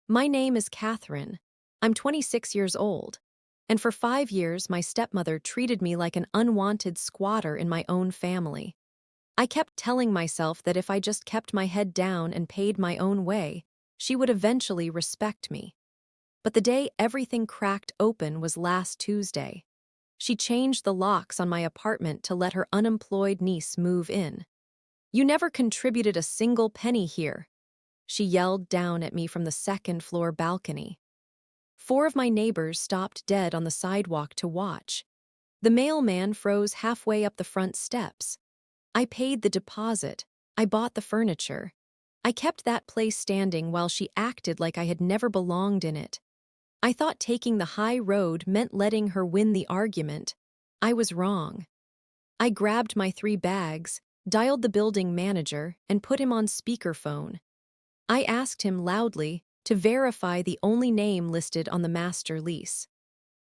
My name is Catherine. I'm 26 years old. And for 5 years, my stepmother treated me like an unwanted squatter in my own family. I kept telling myself that if I just kept my head down and paid my own way, she would eventually respect me. But the day everything cracked open was last Tuesday. She changed the locks on my apartment to let her unemployed niece move in. "You never contributed a single penny here," she yelled down at me from the second-floor balcony. Four of my neighbors stopped dead on the sidewalk to watch. The mailman froze halfway up the front steps. I paid the deposit. I bought the furniture. I kept that place standing while she acted like I had never belonged in it. I thought taking the high road meant letting her win the argument. I was wrong. I grabbed my 3 bags, dialed the building manager, and put him on speakerphone. I asked him loudly to verify the only name listed on the master lease.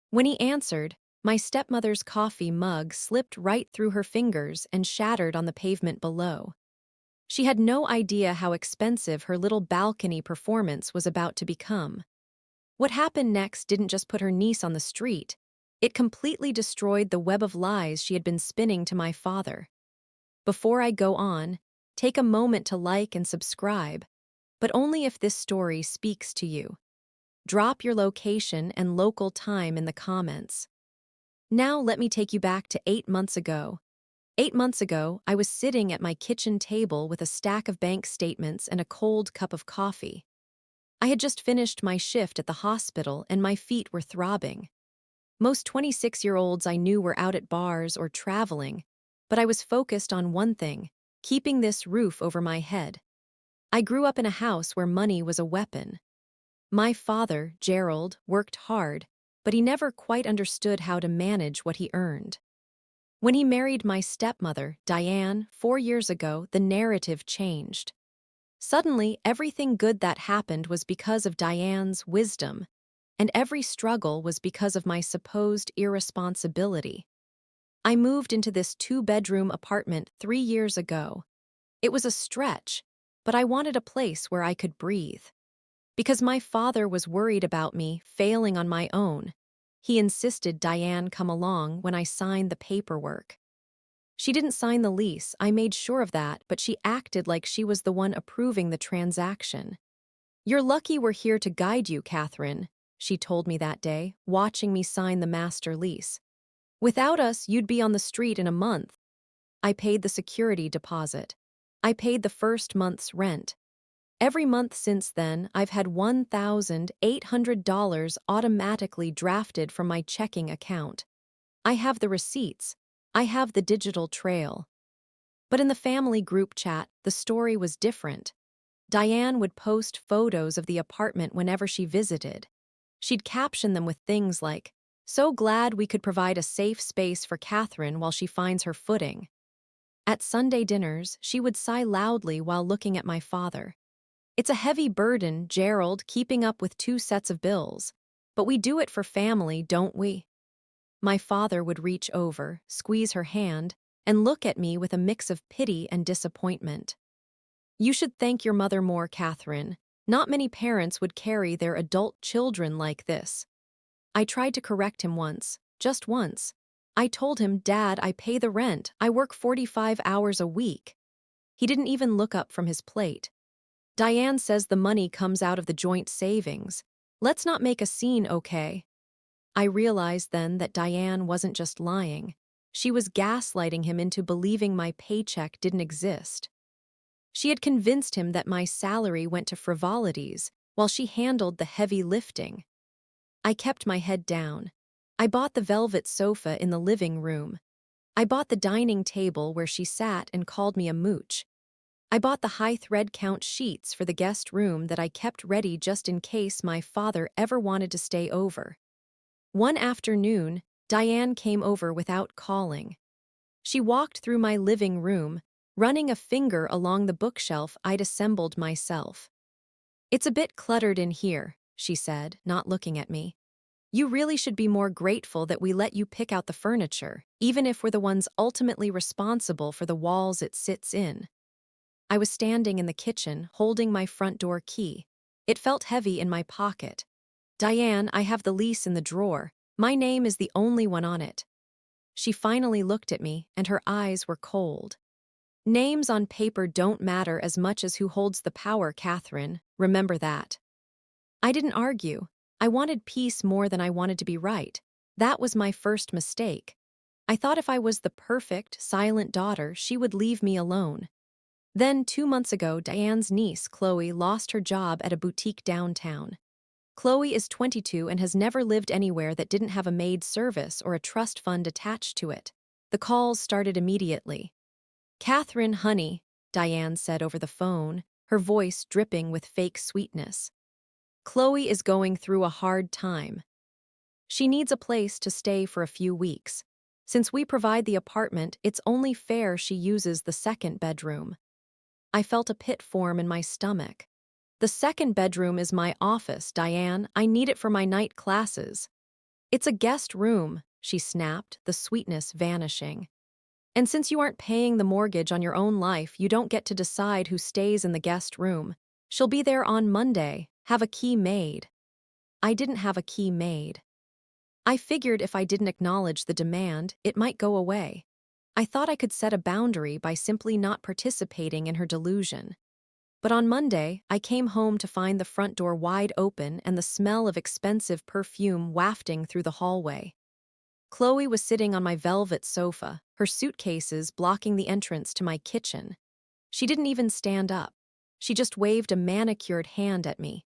When he answered, my stepmother's coffee mug slipped right through her fingers and shattered on the pavement below. She had no idea how expensive her little balcony performance was about to become. What happened next didn't just put her niece on the street, it completely destroyed the web of lies she had been spinning to my father. Before I go on, take a moment to like and subscribe, but only if this story speaks to you. Drop your location and local time in the comments. Now let me take you back to 8 months ago. 8 months ago, I was sitting at my kitchen table with a stack of bank statements and a cold cup of coffee. I had just finished my shift at the hospital and my feet were throbbing. Most 26-year-olds I knew were out at bars or traveling, but I was focused on one thing: keeping this roof over my head. I grew up in a house where money was a weapon. My father, Gerald, worked hard, but he never quite understood how to manage what he earned. When he married my stepmother, Diane, 4 years ago, the narrative changed. Suddenly, everything good that happened was because of Diane's wisdom, and every struggle was because of my supposed irresponsibility. I moved into this 2-bedroom apartment 3 years ago. It was a stretch, but I wanted a place where I could breathe. Because my father was worried about me failing on my own, he insisted Diane come along when I signed the paperwork. She didn't sign the lease, I made sure of that, but she acted like she was the one approving the transaction. "You're lucky we're here to guide you, Catherine," she told me that day, watching me sign the master lease. "Without us, you'd be on the street in a month." I paid the security deposit. I paid the first month's rent. Every month since then, I've had $1,800 automatically drafted from my checking account. I have the receipts. I have the digital trail. But in the family group chat, the story was different. Diane would post photos of the apartment whenever she visited. She'd caption them with things like, "So glad we could provide a safe space for Catherine while she finds her footing." At Sunday dinners, she would sigh loudly while looking at my father. "It's a heavy burden, Gerald, keeping up with 2 sets of bills. But we do it for family, don't we?" My father would reach over, squeeze her hand, and look at me with a mix of pity and disappointment. "You should thank your mother more, Catherine. Not many parents would carry their adult children like this." I tried to correct him once, just once. I told him, "Dad, I pay the rent. I work 45 hours a week." He didn't even look up from his plate. "Diane says the money comes out of the joint savings. Let's not make a scene, okay?" I realized then that Diane wasn't just lying. She was gaslighting him into believing my paycheck didn't exist. She had convinced him that my salary went to frivolities while she handled the heavy lifting. I kept my head down. I bought the velvet sofa in the living room. I bought the dining table where she sat and called me a mooch. I bought the high thread count sheets for the guest room that I kept ready just in case my father ever wanted to stay over. One afternoon, Diane came over without calling. She walked through my living room, running a finger along the bookshelf I'd assembled myself. "It's a bit cluttered in here," she said, not looking at me. "You really should be more grateful that we let you pick out the furniture, even if we're the ones ultimately responsible for the walls it sits in." I was standing in the kitchen, holding my front door key. It felt heavy in my pocket. Diane, I have the lease in the drawer. My name is the only one on it. She finally looked at me, and her eyes were cold. Names on paper don't matter as much as who holds the power, Catherine. Remember that. I didn't argue. I wanted peace more than I wanted to be right. That was my first mistake. I thought if I was the perfect, silent daughter, she would leave me alone. Then, 2 months ago, Diane's niece, Chloe, lost her job at a boutique downtown. Chloe is 22 and has never lived anywhere that didn't have a maid service or a trust fund attached to it. The calls started immediately. "Catherine, honey," Diane said over the phone, her voice dripping with fake sweetness. "Chloe is going through a hard time. She needs a place to stay for a few weeks. Since we provide the apartment, it's only fair she uses the second bedroom." I felt a pit form in my stomach. "The second bedroom is my office, Diane. I need it for my night classes." "It's a guest room," she snapped, the sweetness vanishing. "And since you aren't paying the mortgage on your own life, you don't get to decide who stays in the guest room. She'll be there on Monday. Have a key made." I didn't have a key made. I figured if I didn't acknowledge the demand, it might go away. I thought I could set a boundary by simply not participating in her delusion. But on Monday, I came home to find the front door wide open and the smell of expensive perfume wafting through the hallway. Chloe was sitting on my velvet sofa, her suitcases blocking the entrance to my kitchen. She didn't even stand up. She just waved a manicured hand at me.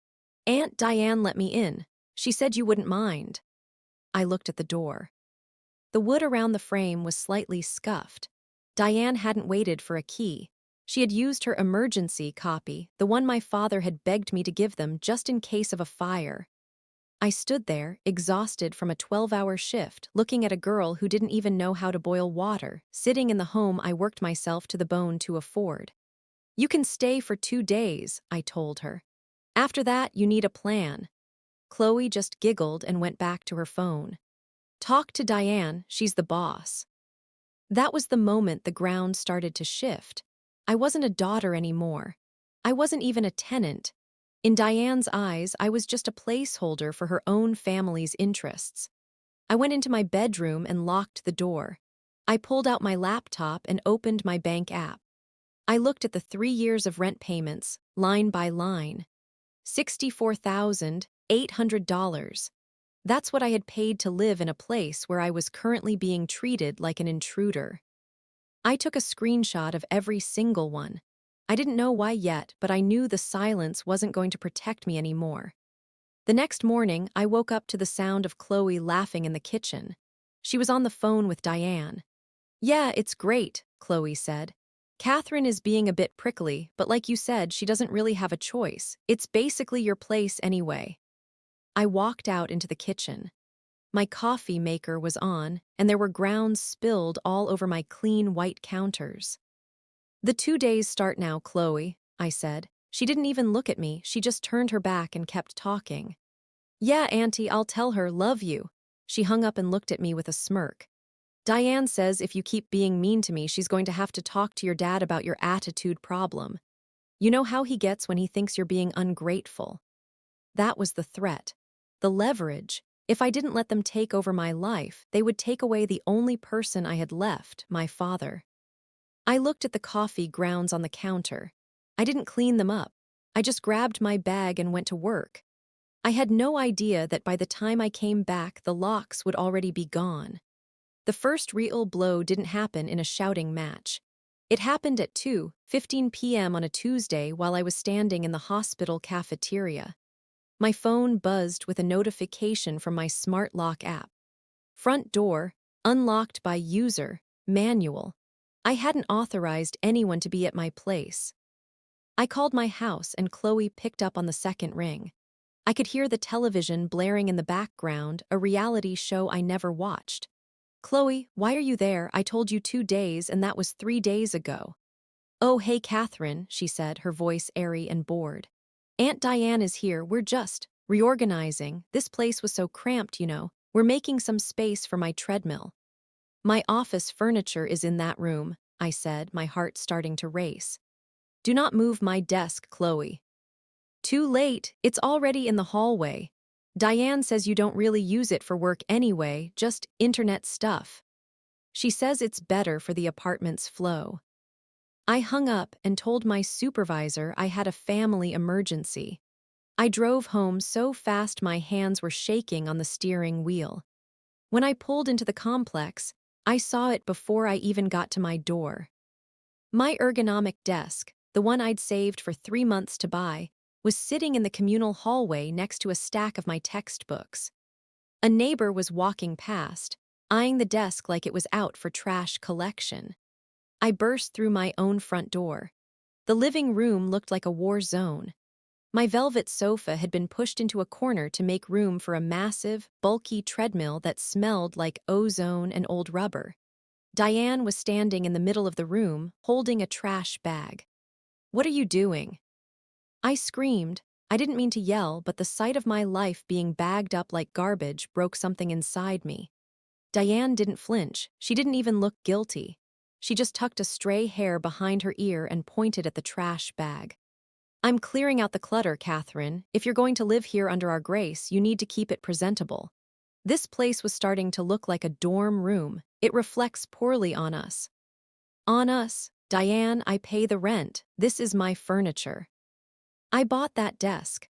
"Aunt Diane let me in. She said you wouldn't mind." I looked at the door. The wood around the frame was slightly scuffed. Diane hadn't waited for a key. She had used her emergency copy, the one my father had begged me to give them just in case of a fire. I stood there, exhausted from a 12-hour shift, looking at a girl who didn't even know how to boil water, sitting in the home I worked myself to the bone to afford. "You can stay for 2 days," I told her. "After that, you need a plan." Chloe just giggled and went back to her phone. "Talk to Diane, she's the boss." That was the moment the ground started to shift. I wasn't a daughter anymore. I wasn't even a tenant. In Diane's eyes, I was just a placeholder for her own family's interests. I went into my bedroom and locked the door. I pulled out my laptop and opened my bank app. I looked at the 3 years of rent payments, line by line. $64,800. That's what I had paid to live in a place where I was currently being treated like an intruder. I took a screenshot of every single one. I didn't know why yet, but I knew the silence wasn't going to protect me anymore. The next morning, I woke up to the sound of Chloe laughing in the kitchen. She was on the phone with Diane. "Yeah, it's great," Chloe said. "Catherine is being a bit prickly, but like you said, she doesn't really have a choice. It's basically your place anyway." I walked out into the kitchen. My coffee maker was on, and there were grounds spilled all over my clean white counters. "The 2 days start now, Chloe," I said. She didn't even look at me, she just turned her back and kept talking. "Yeah, Auntie, I'll tell her, love you." She hung up and looked at me with a smirk. "Diane says if you keep being mean to me, she's going to have to talk to your dad about your attitude problem. You know how he gets when he thinks you're being ungrateful." That was the threat. The leverage. If I didn't let them take over my life, they would take away the only person I had left, my father. I looked at the coffee grounds on the counter. I didn't clean them up. I just grabbed my bag and went to work. I had no idea that by the time I came back, the locks would already be gone. The first real blow didn't happen in a shouting match. It happened at 2:15 p.m. on a Tuesday while I was standing in the hospital cafeteria. My phone buzzed with a notification from my smart lock app. Front door, unlocked by user, manual. I hadn't authorized anyone to be at my place. I called my house and Chloe picked up on the second ring. I could hear the television blaring in the background, a reality show I never watched. "Chloe, why are you there? I told you 2 days and that was 3 days ago." "Oh, hey, Catherine," she said, her voice airy and bored. "Aunt Diane is here. We're just reorganizing. This place was so cramped, you know. We're making some space for my treadmill." "My office furniture is in that room," I said, my heart starting to race. "Do not move my desk, Chloe." Too late, it's already in the hallway. Diane says you don't really use it for work anyway, just internet stuff. She says it's better for the apartment's flow. I hung up and told my supervisor I had a family emergency. I drove home so fast my hands were shaking on the steering wheel. When I pulled into the complex, I saw it before I even got to my door. My ergonomic desk, the one I'd saved for 3 months to buy, was sitting in the communal hallway next to a stack of my textbooks. A neighbor was walking past, eyeing the desk like it was out for trash collection. I burst through my own front door. The living room looked like a war zone. My velvet sofa had been pushed into a corner to make room for a massive, bulky treadmill that smelled like ozone and old rubber. Diane was standing in the middle of the room, holding a trash bag. "What are you doing?" I screamed. I didn't mean to yell, but the sight of my life being bagged up like garbage broke something inside me. Diane didn't flinch. She didn't even look guilty. She just tucked a stray hair behind her ear and pointed at the trash bag. "I'm clearing out the clutter, Catherine. If you're going to live here under our grace, you need to keep it presentable. This place was starting to look like a dorm room. It reflects poorly on us." "On us? Diane, I pay the rent. This is my furniture." "I bought that desk."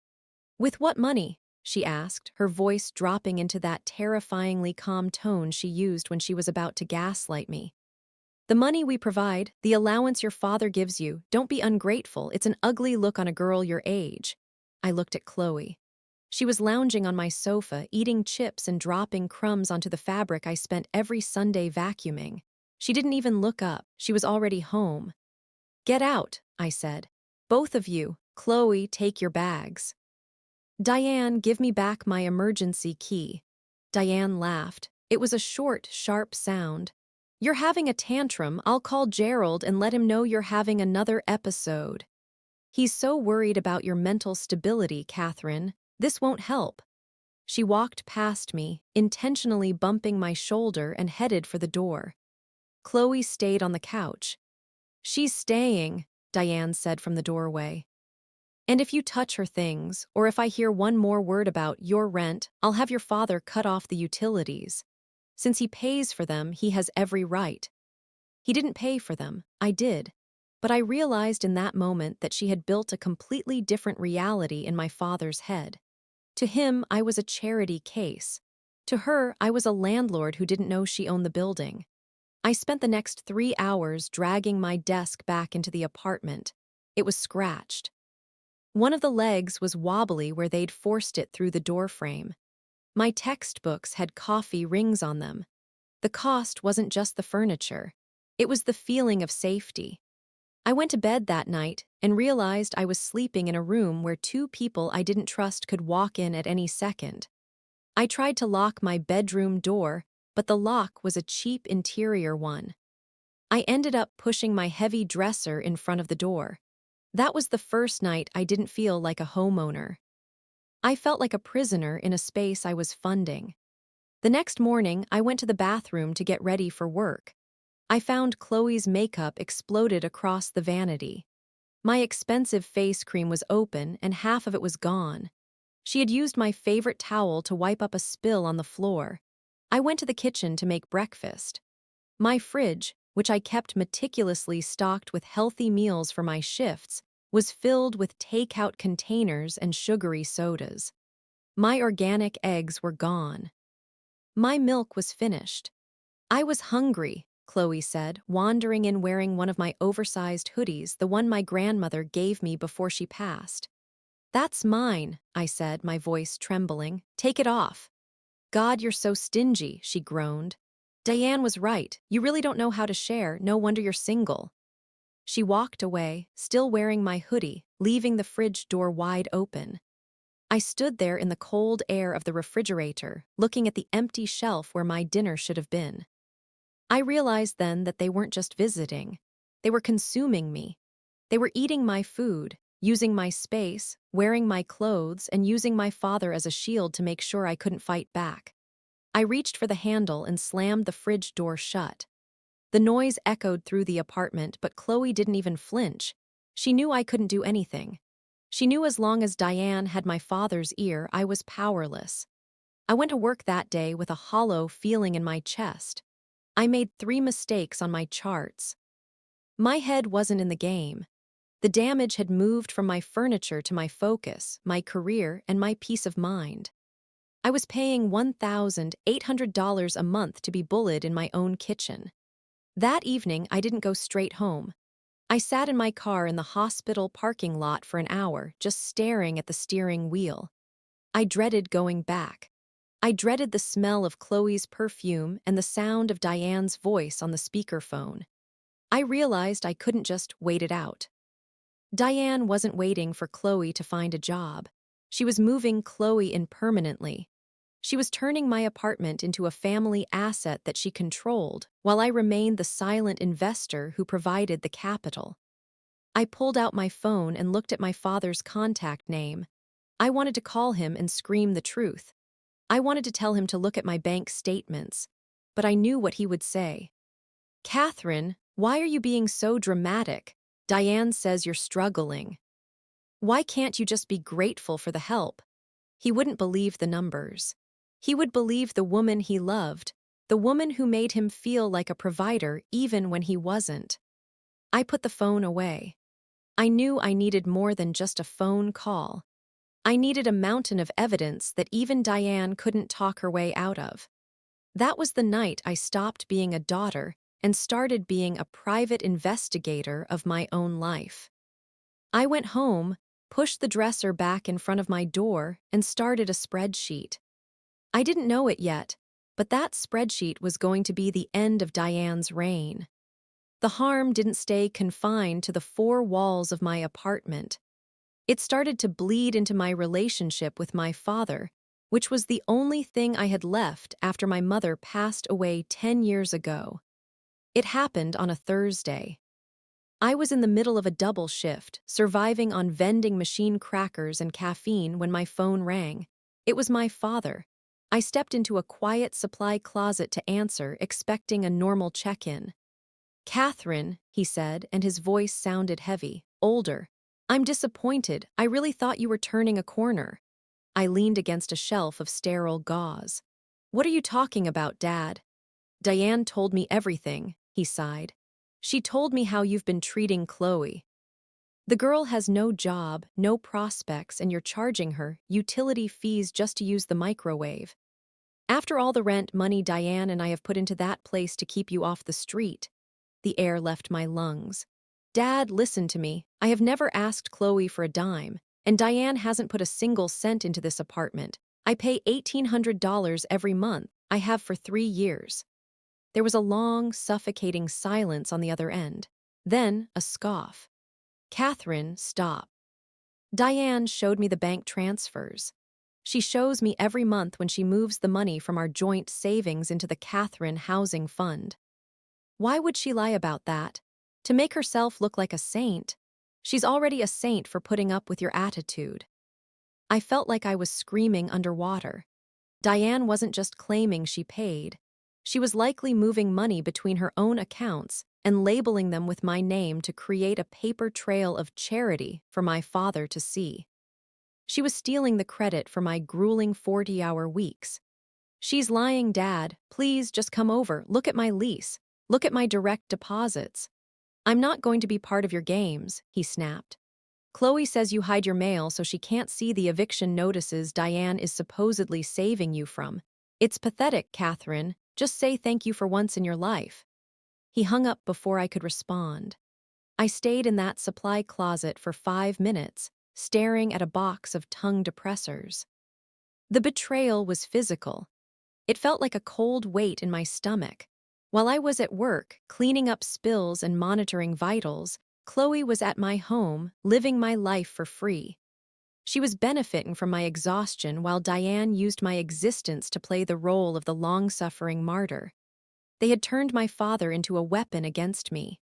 "With what money?" she asked, her voice dropping into that terrifyingly calm tone she used when she was about to gaslight me. "The money we provide, the allowance your father gives you. Don't be ungrateful. It's an ugly look on a girl your age." I looked at Chloe. She was lounging on my sofa, eating chips and dropping crumbs onto the fabric I spent every Sunday vacuuming. She didn't even look up. She was already home. "Get out," I said. "Both of you. Chloe, take your bags." "Diane, give me back my emergency key." Diane laughed. It was a short, sharp sound. "You're having a tantrum. I'll call Gerald and let him know you're having another episode." "He's so worried about your mental stability, Catherine. This won't help." She walked past me, intentionally bumping my shoulder, and headed for the door. Chloe stayed on the couch. "She's staying," Diane said from the doorway. "And if you touch her things, or if I hear one more word about your rent, I'll have your father cut off the utilities. Since he pays for them, he has every right." He didn't pay for them, I did. But I realized in that moment that she had built a completely different reality in my father's head. To him, I was a charity case. To her, I was a landlord who didn't know she owned the building. I spent the next 3 hours dragging my desk back into the apartment. It was scratched. One of the legs was wobbly where they'd forced it through the doorframe. My textbooks had coffee rings on them. The cost wasn't just the furniture. It was the feeling of safety. I went to bed that night and realized I was sleeping in a room where 2 people I didn't trust could walk in at any second. I tried to lock my bedroom door, but the lock was a cheap interior one. I ended up pushing my heavy dresser in front of the door. That was the first night I didn't feel like a homeowner. I felt like a prisoner in a space I was funding. The next morning, I went to the bathroom to get ready for work. I found Chloe's makeup exploded across the vanity. My expensive face cream was open and half of it was gone. She had used my favorite towel to wipe up a spill on the floor. I went to the kitchen to make breakfast. My fridge, which I kept meticulously stocked with healthy meals for my shifts, was filled with takeout containers and sugary sodas. My organic eggs were gone. My milk was finished. "I was hungry," Chloe said, wandering in wearing one of my oversized hoodies, the one my grandmother gave me before she passed. "That's mine," I said, my voice trembling. "Take it off." "God, you're so stingy," she groaned. "Diane was right. You really don't know how to share. No wonder you're single." She walked away, still wearing my hoodie, leaving the fridge door wide open. I stood there in the cold air of the refrigerator, looking at the empty shelf where my dinner should have been. I realized then that they weren't just visiting. They were consuming me. They were eating my food, using my space, wearing my clothes, and using my father as a shield to make sure I couldn't fight back. I reached for the handle and slammed the fridge door shut. The noise echoed through the apartment, but Chloe didn't even flinch. She knew I couldn't do anything. She knew as long as Diane had my father's ear, I was powerless. I went to work that day with a hollow feeling in my chest. I made 3 mistakes on my charts. My head wasn't in the game. The damage had moved from my furniture to my focus, my career, and my peace of mind. I was paying $1,800 a month to be bullied in my own kitchen. That evening, I didn't go straight home. I sat in my car in the hospital parking lot for an hour, just staring at the steering wheel. I dreaded going back. I dreaded the smell of Chloe's perfume and the sound of Diane's voice on the speakerphone. I realized I couldn't just wait it out. Diane wasn't waiting for Chloe to find a job. She was moving Chloe in permanently. She was turning my apartment into a family asset that she controlled, while I remained the silent investor who provided the capital. I pulled out my phone and looked at my father's contact name. I wanted to call him and scream the truth. I wanted to tell him to look at my bank statements, but I knew what he would say. "Catherine, why are you being so dramatic? Diane says you're struggling. Why can't you just be grateful for the help?" He wouldn't believe the numbers. He would believe the woman he loved, the woman who made him feel like a provider even when he wasn't. I put the phone away. I knew I needed more than just a phone call. I needed a mountain of evidence that even Diane couldn't talk her way out of. That was the night I stopped being a daughter and started being a private investigator of my own life. I went home, pushed the dresser back in front of my door, and started a spreadsheet. I didn't know it yet, but that spreadsheet was going to be the end of Diane's reign. The harm didn't stay confined to the 4 walls of my apartment. It started to bleed into my relationship with my father, which was the only thing I had left after my mother passed away 10 years ago. It happened on a Thursday. I was in the middle of a double shift, surviving on vending machine crackers and caffeine when my phone rang. It was my father. I stepped into a quiet supply closet to answer, expecting a normal check-in. "Catherine," he said, and his voice sounded heavy, older. "I'm disappointed. I really thought you were turning a corner." I leaned against a shelf of sterile gauze. "What are you talking about, Dad?" "Diane told me everything," he sighed. "She told me how you've been treating Chloe. The girl has no job, no prospects, and you're charging her utility fees just to use the microwave. After all the rent money Diane and I have put into that place to keep you off the street." The air left my lungs. "Dad, listen to me. I have never asked Chloe for a dime, and Diane hasn't put a single cent into this apartment. I pay $1,800 every month. I have for 3 years." There was a long, suffocating silence on the other end. Then a scoff. "Catherine, stop. Diane showed me the bank transfers. She shows me every month when she moves the money from our joint savings into the Catherine Housing Fund. Why would she lie about that? To make herself look like a saint? She's already a saint for putting up with your attitude." I felt like I was screaming underwater. Diane wasn't just claiming she paid. She was likely moving money between her own accounts and labeling them with my name to create a paper trail of charity for my father to see. She was stealing the credit for my grueling 40-hour weeks. "She's lying, Dad. Please just come over. Look at my lease. Look at my direct deposits." "I'm not going to be part of your games," he snapped. "Chloe says you hide your mail so she can't see the eviction notices Diane is supposedly saving you from. It's pathetic, Catherine. Just say thank you for once in your life." He hung up before I could respond. I stayed in that supply closet for 5 minutes, staring at a box of tongue depressors. The betrayal was physical. It felt like a cold weight in my stomach. While I was at work, cleaning up spills and monitoring vitals, Chloe was at my home, living my life for free. She was benefiting from my exhaustion while Diane used my existence to play the role of the long-suffering martyr. They had turned my father into a weapon against me.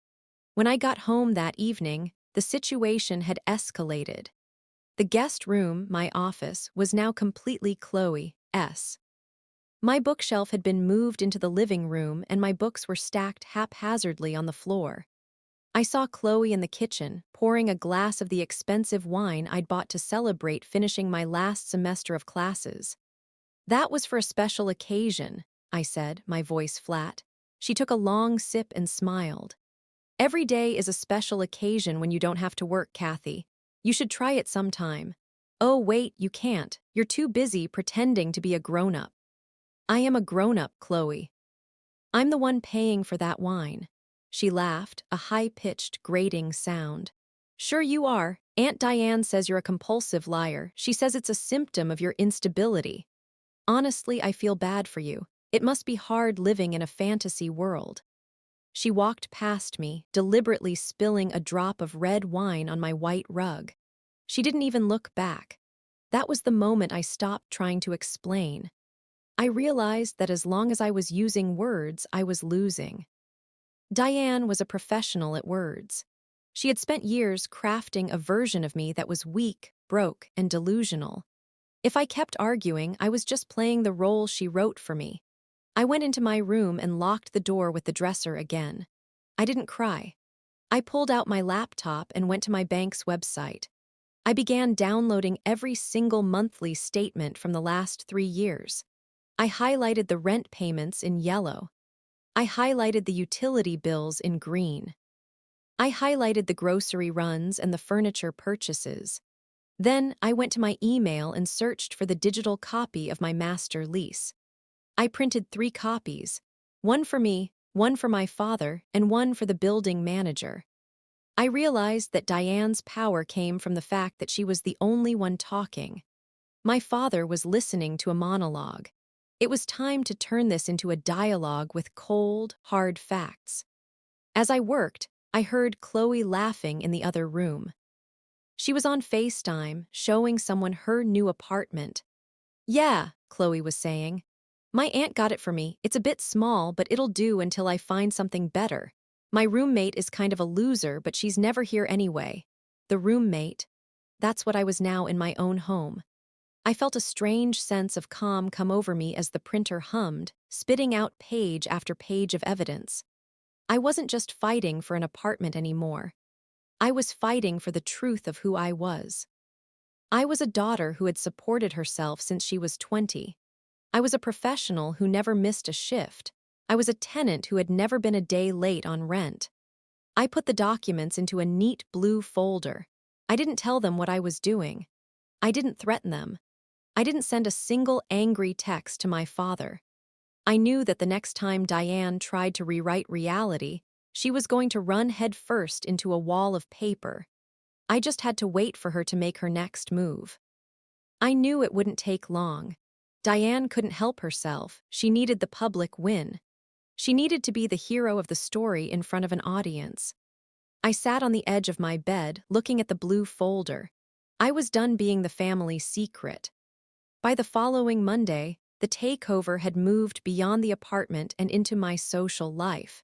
When I got home that evening, the situation had escalated. The guest room, my office, was now completely Chloe's. My bookshelf had been moved into the living room and my books were stacked haphazardly on the floor. I saw Chloe in the kitchen, pouring a glass of the expensive wine I'd bought to celebrate finishing my last semester of classes. "That was for a special occasion," I said, my voice flat. She took a long sip and smiled. "Every day is a special occasion when you don't have to work, Kathy. You should try it sometime." "Oh, wait, you can't. You're too busy pretending to be a grown-up." "I am a grown-up, Chloe. I'm the one paying for that wine." She laughed, a high-pitched, grating sound. "Sure you are. Aunt Diane says you're a compulsive liar. She says it's a symptom of your instability. Honestly, I feel bad for you. It must be hard living in a fantasy world." She walked past me, deliberately spilling a drop of red wine on my white rug. She didn't even look back. That was the moment I stopped trying to explain. I realized that as long as I was using words, I was losing. Diane was a professional at words. She had spent years crafting a version of me that was weak, broke, and delusional. If I kept arguing, I was just playing the role she wrote for me. I went into my room and locked the door with the dresser again. I didn't cry. I pulled out my laptop and went to my bank's website. I began downloading every single monthly statement from the last 3 years. I highlighted the rent payments in yellow. I highlighted the utility bills in green. I highlighted the grocery runs and the furniture purchases. Then I went to my email and searched for the digital copy of my master lease. I printed 3 copies, one for me, one for my father, and one for the building manager. I realized that Diane's power came from the fact that she was the only one talking. My father was listening to a monologue. It was time to turn this into a dialogue with cold, hard facts. As I worked, I heard Chloe laughing in the other room. She was on FaceTime, showing someone her new apartment. "Yeah," Chloe was saying. "My aunt got it for me. It's a bit small, but it'll do until I find something better. My roommate is kind of a loser, but she's never here anyway." The roommate. That's what I was now in my own home. I felt a strange sense of calm come over me as the printer hummed, spitting out page after page of evidence. I wasn't just fighting for an apartment anymore. I was fighting for the truth of who I was. I was a daughter who had supported herself since she was 20. I was a professional who never missed a shift. I was a tenant who had never been a day late on rent. I put the documents into a neat blue folder. I didn't tell them what I was doing. I didn't threaten them. I didn't send a single angry text to my father. I knew that the next time Diane tried to rewrite reality, she was going to run headfirst into a wall of paper. I just had to wait for her to make her next move. I knew it wouldn't take long. Diane couldn't help herself. She needed the public win. She needed to be the hero of the story in front of an audience. I sat on the edge of my bed, looking at the blue folder. I was done being the family secret. By the following Monday, the takeover had moved beyond the apartment and into my social life.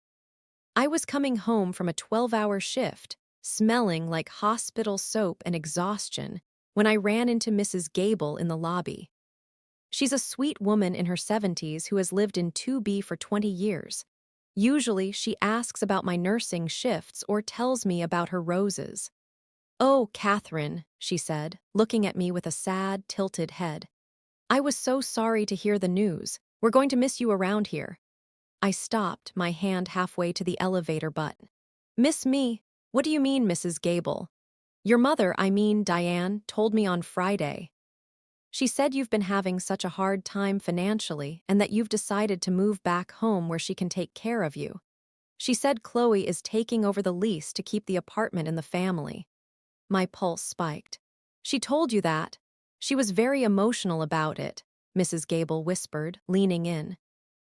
I was coming home from a 12-hour shift, smelling like hospital soap and exhaustion, when I ran into Mrs. Gable in the lobby. She's a sweet woman in her 70s who has lived in 2B for 20 years. Usually, she asks about my nursing shifts or tells me about her roses. "Oh, Catherine," she said, looking at me with a sad, tilted head. "I was so sorry to hear the news. We're going to miss you around here." I stopped, my hand halfway to the elevator button. "Miss me? What do you mean, Mrs. Gable?" "Your mother, I mean, Diane, told me on Friday. She said you've been having such a hard time financially and that you've decided to move back home where she can take care of you. She said Chloe is taking over the lease to keep the apartment in the family." My pulse spiked. "She told you that?" "She was very emotional about it," Mrs. Gable whispered, leaning in.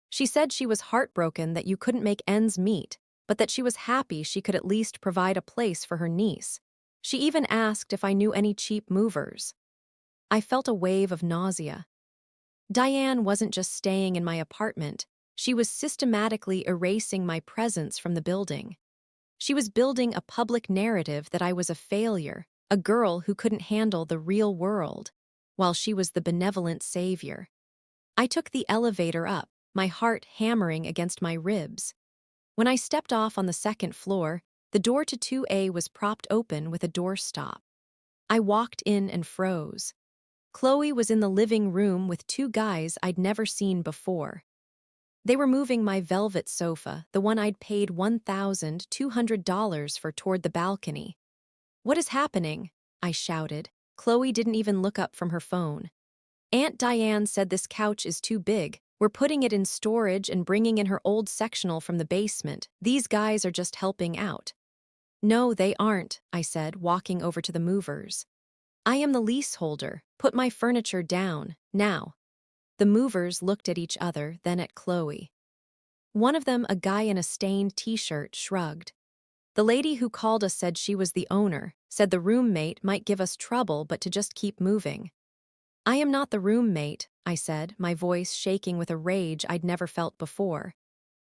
"She said she was heartbroken that you couldn't make ends meet, but that she was happy she could at least provide a place for her niece. She even asked if I knew any cheap movers." I felt a wave of nausea. Diane wasn't just staying in my apartment, she was systematically erasing my presence from the building. She was building a public narrative that I was a failure, a girl who couldn't handle the real world, while she was the benevolent savior. I took the elevator up, my heart hammering against my ribs. When I stepped off on the second floor, The door to 2A was propped open with a doorstop. I walked in and froze. Chloe was in the living room with two guys I'd never seen before. They were moving my velvet sofa, the one I'd paid $1,200 for, toward the balcony. "What is happening?" I shouted. Chloe didn't even look up from her phone. "Aunt Diane said this couch is too big. We're putting it in storage and bringing in her old sectional from the basement. These guys are just helping out." "No, they aren't," I said, walking over to the movers. "I am the leaseholder. Put my furniture down, now." The movers looked at each other, then at Chloe. One of them, a guy in a stained t-shirt, shrugged. "The lady who called us said she was the owner, said the roommate might give us trouble but to just keep moving." "I am not the roommate," I said, my voice shaking with a rage I'd never felt before.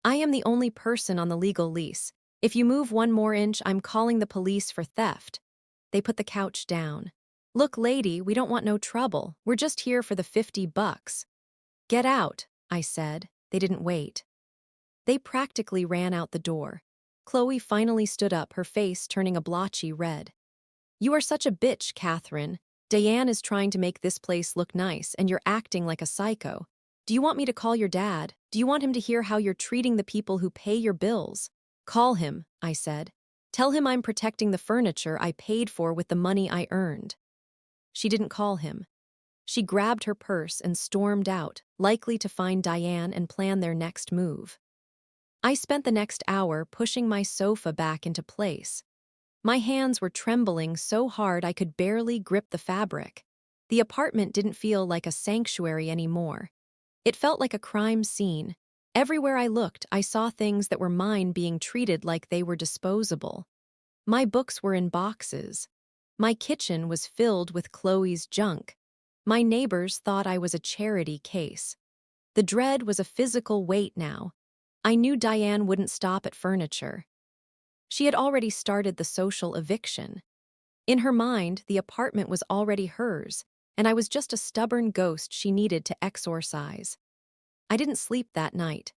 "I am the only person on the legal lease. If you move one more inch, I'm calling the police for theft." They put the couch down. "Look, lady, we don't want no trouble. We're just here for the $50. "Get out," I said. They didn't wait. They practically ran out the door. Chloe finally stood up, her face turning a blotchy red. "You are such a bitch, Catherine. Diane is trying to make this place look nice, and you're acting like a psycho. Do you want me to call your dad? Do you want him to hear how you're treating the people who pay your bills?" "Call him," I said. "Tell him I'm protecting the furniture I paid for with the money I earned." She didn't call him. She grabbed her purse and stormed out, likely to find Diane and plan their next move. I spent the next hour pushing my sofa back into place. My hands were trembling so hard I could barely grip the fabric. The apartment didn't feel like a sanctuary anymore. It felt like a crime scene. Everywhere I looked, I saw things that were mine being treated like they were disposable. My books were in boxes. My kitchen was filled with Chloe's junk. My neighbors thought I was a charity case. The dread was a physical weight now. I knew Diane wouldn't stop at furniture. She had already started the social eviction. In her mind, the apartment was already hers, and I was just a stubborn ghost she needed to exorcise. I didn't sleep that night.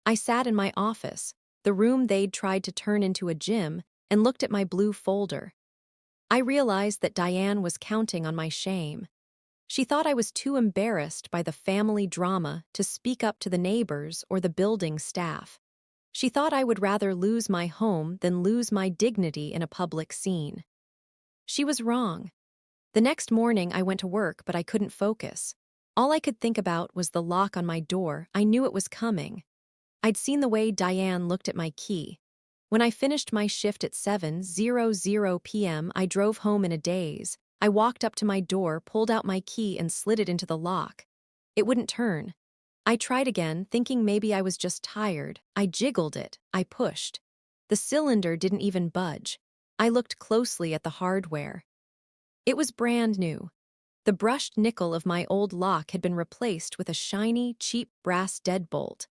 I sat in my office, the room they'd tried to turn into a gym, and looked at my blue folder. I realized that Diane was counting on my shame. She thought I was too embarrassed by the family drama to speak up to the neighbors or the building staff. She thought I would rather lose my home than lose my dignity in a public scene. She was wrong. The next morning I went to work, but I couldn't focus. All I could think about was the lock on my door. I knew it was coming. I'd seen the way Diane looked at my key. When I finished my shift at 7:00 p.m., I drove home in a daze. I walked up to my door, pulled out my key, and slid it into the lock. It wouldn't turn. I tried again, thinking maybe I was just tired. I jiggled it. I pushed. The cylinder didn't even budge. I looked closely at the hardware. It was brand new. The brushed nickel of my old lock had been replaced with a shiny, cheap brass deadbolt.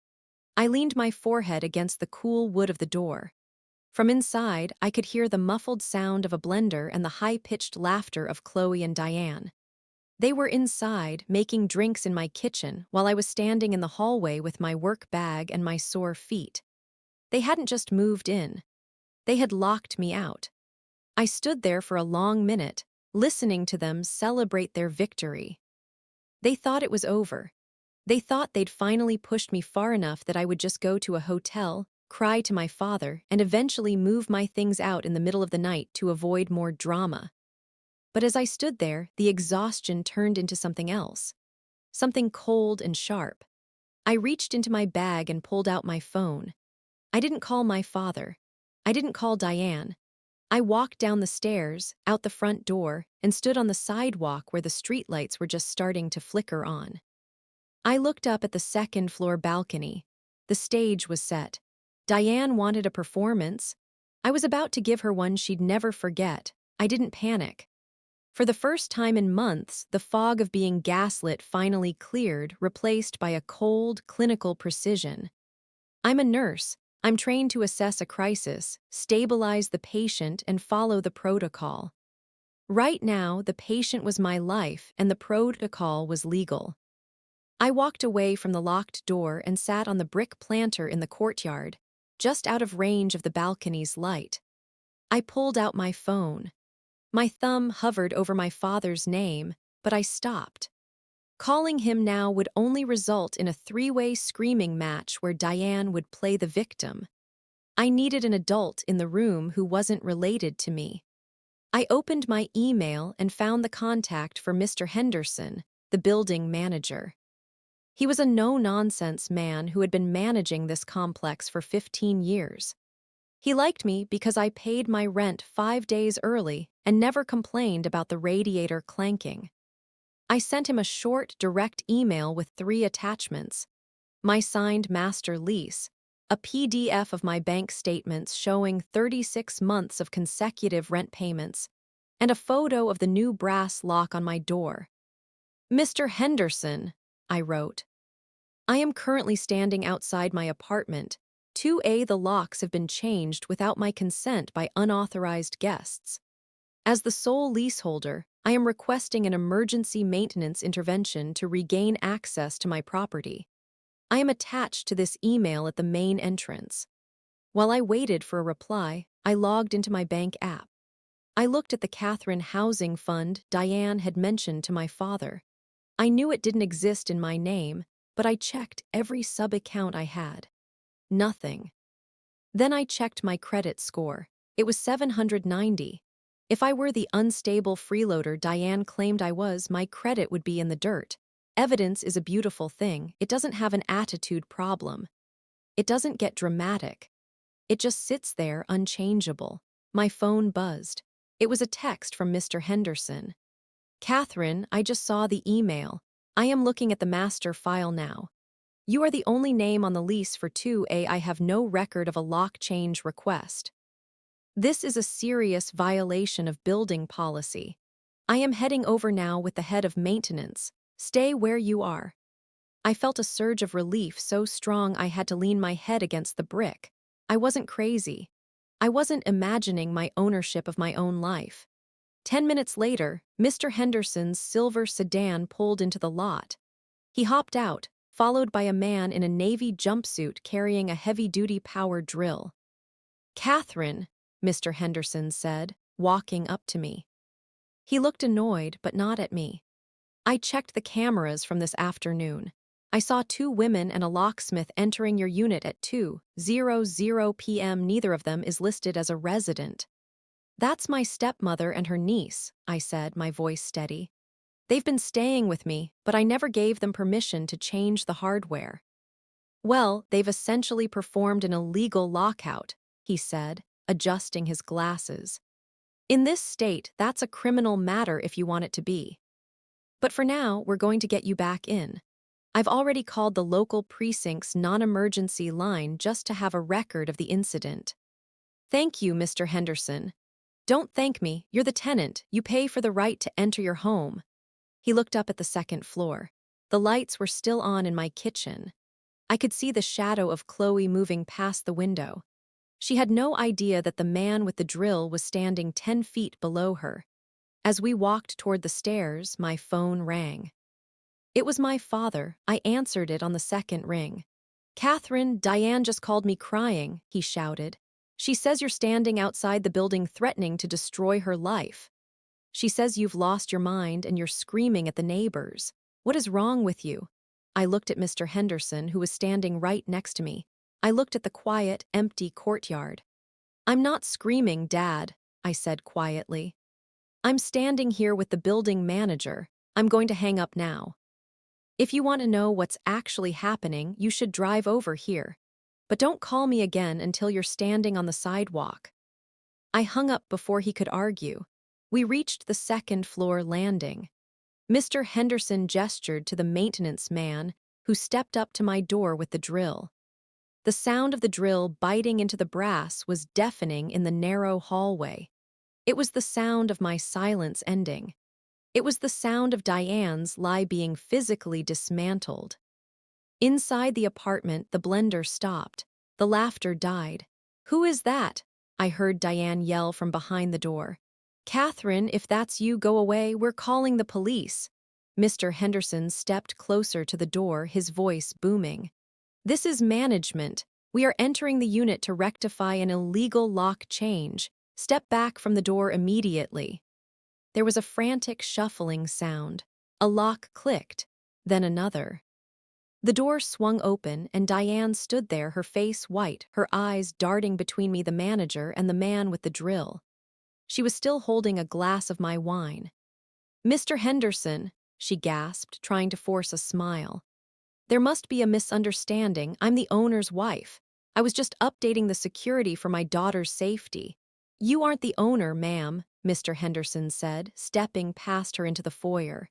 I leaned my forehead against the cool wood of the door. From inside, I could hear the muffled sound of a blender and the high-pitched laughter of Chloe and Diane. They were inside, making drinks in my kitchen, while I was standing in the hallway with my work bag and my sore feet. They hadn't just moved in. They had locked me out. I stood there for a long minute, listening to them celebrate their victory. They thought it was over. They thought they'd finally pushed me far enough that I would just go to a hotel, cry to my father, and eventually move my things out in the middle of the night to avoid more drama. But as I stood there, the exhaustion turned into something else. Something cold and sharp. I reached into my bag and pulled out my phone. I didn't call my father. I didn't call Diane. I walked down the stairs, out the front door, and stood on the sidewalk where the streetlights were just starting to flicker on. I looked up at the second-floor balcony. The stage was set. Diane wanted a performance. I was about to give her one she'd never forget. I didn't panic. For the first time in months, the fog of being gaslit finally cleared, replaced by a cold, clinical precision. I'm a nurse. I'm trained to assess a crisis, stabilize the patient, and follow the protocol. Right now, the patient was my life, and the protocol was legal. I walked away from the locked door and sat on the brick planter in the courtyard, just out of range of the balcony's light. I pulled out my phone. My thumb hovered over my father's name, but I stopped. Calling him now would only result in a three-way screaming match where Diane would play the victim. I needed an adult in the room who wasn't related to me. I opened my email and found the contact for Mr. Henderson, the building manager. He was a no-nonsense man who had been managing this complex for 15 years. He liked me because I paid my rent 5 days early and never complained about the radiator clanking. I sent him a short, direct email with 3 attachments: my signed master lease, a PDF of my bank statements showing 36 months of consecutive rent payments, and a photo of the new brass lock on my door. "Mr. Henderson," I wrote, "I am currently standing outside my apartment. 2A, the locks have been changed without my consent by unauthorized guests. As the sole leaseholder, I am requesting an emergency maintenance intervention to regain access to my property. I am attached to this email at the main entrance." While I waited for a reply, I logged into my bank app. I looked at the Catherine Housing Fund Diane had mentioned to my father. I knew it didn't exist in my name, but I checked every sub-account I had. Nothing. Then I checked my credit score. It was 790. If I were the unstable freeloader Diane claimed I was, my credit would be in the dirt. Evidence is a beautiful thing. It doesn't have an attitude problem. It doesn't get dramatic. It just sits there unchangeable. My phone buzzed. It was a text from Mr. Henderson. "Catherine, I just saw the email. I am looking at the master file now. You are the only name on the lease for 2A. I have no record of a lock change request. This is a serious violation of building policy. I am heading over now with the head of maintenance. Stay where you are." I felt a surge of relief so strong I had to lean my head against the brick. I wasn't crazy. I wasn't imagining my ownership of my own life. 10 minutes later, Mr. Henderson's silver sedan pulled into the lot. He hopped out, followed by a man in a navy jumpsuit carrying a heavy-duty power drill. "Catherine," Mr. Henderson said, walking up to me. He looked annoyed, but not at me. "I checked the cameras from this afternoon. I saw 2 women and a locksmith entering your unit at 2:00 p.m. Neither of them is listed as a resident." "That's my stepmother and her niece," I said, my voice steady. "They've been staying with me, but I never gave them permission to change the hardware." "Well, they've essentially performed an illegal lockout," he said, adjusting his glasses. "In this state, that's a criminal matter if you want it to be. But for now, we're going to get you back in. I've already called the local precinct's non-emergency line just to have a record of the incident." "Thank you, Mr. Henderson." "Don't thank me. You're the tenant. You pay for the right to enter your home." He looked up at the second floor. The lights were still on in my kitchen. I could see the shadow of Chloe moving past the window. She had no idea that the man with the drill was standing 10 feet below her. As we walked toward the stairs, my phone rang. It was my father. I answered it on the second ring. "Catherine, Diane just called me crying," he shouted. "She says you're standing outside the building threatening to destroy her life. She says you've lost your mind and you're screaming at the neighbors. What is wrong with you?" I looked at Mr. Henderson, who was standing right next to me. I looked at the quiet, empty courtyard. "I'm not screaming, Dad," I said quietly. "I'm standing here with the building manager. I'm going to hang up now. If you want to know what's actually happening, you should drive over here. But don't call me again until you're standing on the sidewalk." I hung up before he could argue. We reached the second-floor landing. Mr. Henderson gestured to the maintenance man, who stepped up to my door with the drill. The sound of the drill biting into the brass was deafening in the narrow hallway. It was the sound of my silence ending. It was the sound of Diane's lie being physically dismantled. Inside the apartment, the blender stopped. The laughter died. "Who is that?" I heard Diane yell from behind the door. "Catherine, if that's you, go away. We're calling the police." Mr. Henderson stepped closer to the door, his voice booming. "This is management. We are entering the unit to rectify an illegal lock change. Step back from the door immediately. There was a frantic shuffling sound. A lock clicked, then another. The door swung open and Diane stood there, her face white, her eyes darting between me, the manager, and the man with the drill. She was still holding a glass of my wine. "Mr. Henderson," she gasped, trying to force a smile. "There must be a misunderstanding. I'm the owner's wife. I was just updating the security for my daughter's safety." "You aren't the owner, ma'am," Mr. Henderson said, stepping past her into the foyer.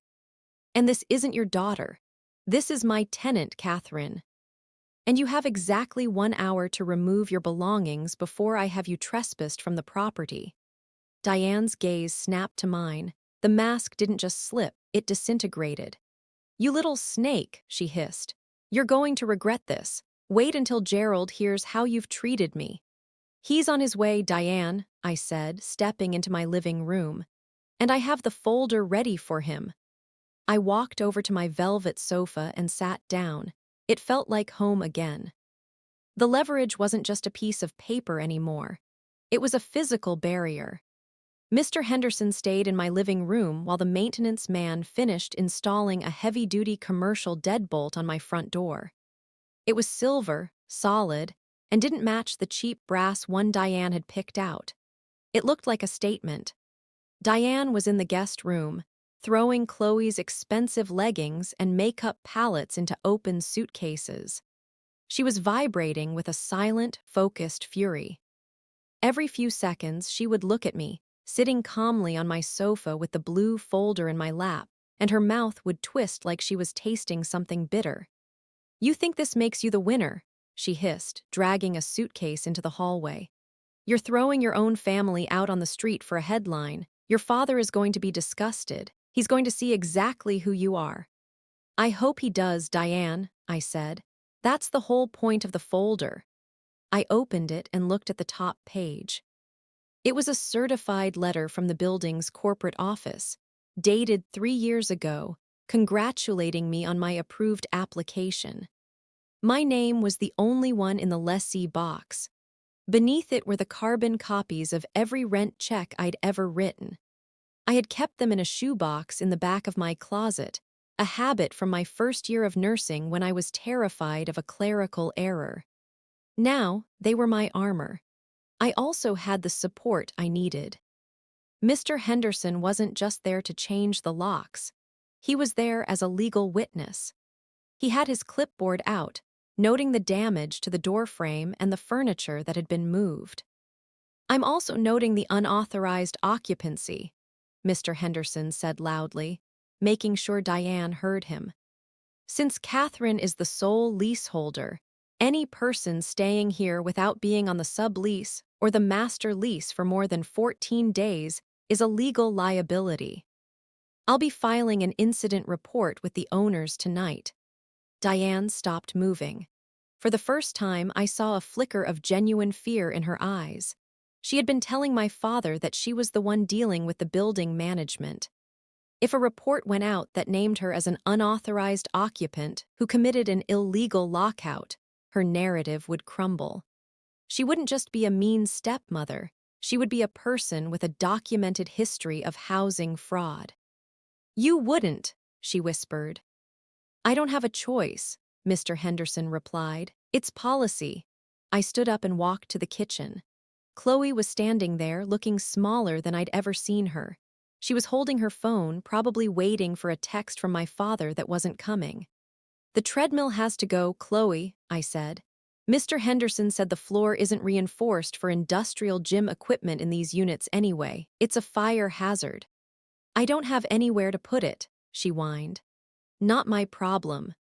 "And this isn't your daughter. This is my tenant, Catherine. And you have exactly 1 hour to remove your belongings before I have you trespassed from the property." Diane's gaze snapped to mine. The mask didn't just slip, it disintegrated. "You little snake," she hissed. "You're going to regret this. Wait until Gerald hears how you've treated me." "He's on his way, Diane," I said, stepping into my living room. "And I have the folder ready for him." I walked over to my velvet sofa and sat down. It felt like home again. The leverage wasn't just a piece of paper anymore. It was a physical barrier. Mr. Henderson stayed in my living room while the maintenance man finished installing a heavy-duty commercial deadbolt on my front door. It was silver, solid, and didn't match the cheap brass one Diane had picked out. It looked like a statement. Diane was in the guest room, throwing Chloe's expensive leggings and makeup palettes into open suitcases. She was vibrating with a silent, focused fury. Every few seconds, she would look at me, sitting calmly on my sofa with the blue folder in my lap, and her mouth would twist like she was tasting something bitter. "You think this makes you the winner?" she hissed, dragging a suitcase into the hallway. "You're throwing your own family out on the street for a headline. Your father is going to be disgusted. He's going to see exactly who you are." "I hope he does, Diane," I said. "That's the whole point of the folder." I opened it and looked at the top page. It was a certified letter from the building's corporate office, dated 3 years ago, congratulating me on my approved application. My name was the only one in the lessee box. Beneath it were the carbon copies of every rent check I'd ever written. I had kept them in a shoebox in the back of my closet, a habit from my first year of nursing when I was terrified of a clerical error. Now, they were my armor. I also had the support I needed. Mr. Henderson wasn't just there to change the locks. He was there as a legal witness. He had his clipboard out, noting the damage to the doorframe and the furniture that had been moved. "I'm also noting the unauthorized occupancy," Mr. Henderson said loudly, making sure Diane heard him. "Since Catherine is the sole leaseholder, any person staying here without being on the sublease or the master lease for more than 14 days is a legal liability. I'll be filing an incident report with the owners tonight." Diane stopped moving. For the first time, I saw a flicker of genuine fear in her eyes. She had been telling my father that she was the one dealing with the building management. If a report went out that named her as an unauthorized occupant who committed an illegal lockout, her narrative would crumble. She wouldn't just be a mean stepmother, she would be a person with a documented history of housing fraud. "You wouldn't," she whispered. "I don't have a choice," Mr. Henderson replied. "It's policy." I stood up and walked to the kitchen. Chloe was standing there, looking smaller than I'd ever seen her. She was holding her phone, probably waiting for a text from my father that wasn't coming. "The treadmill has to go, Chloe," I said. "Mr. Henderson said the floor isn't reinforced for industrial gym equipment in these units anyway. It's a fire hazard." "I don't have anywhere to put it," she whined. "Not my problem."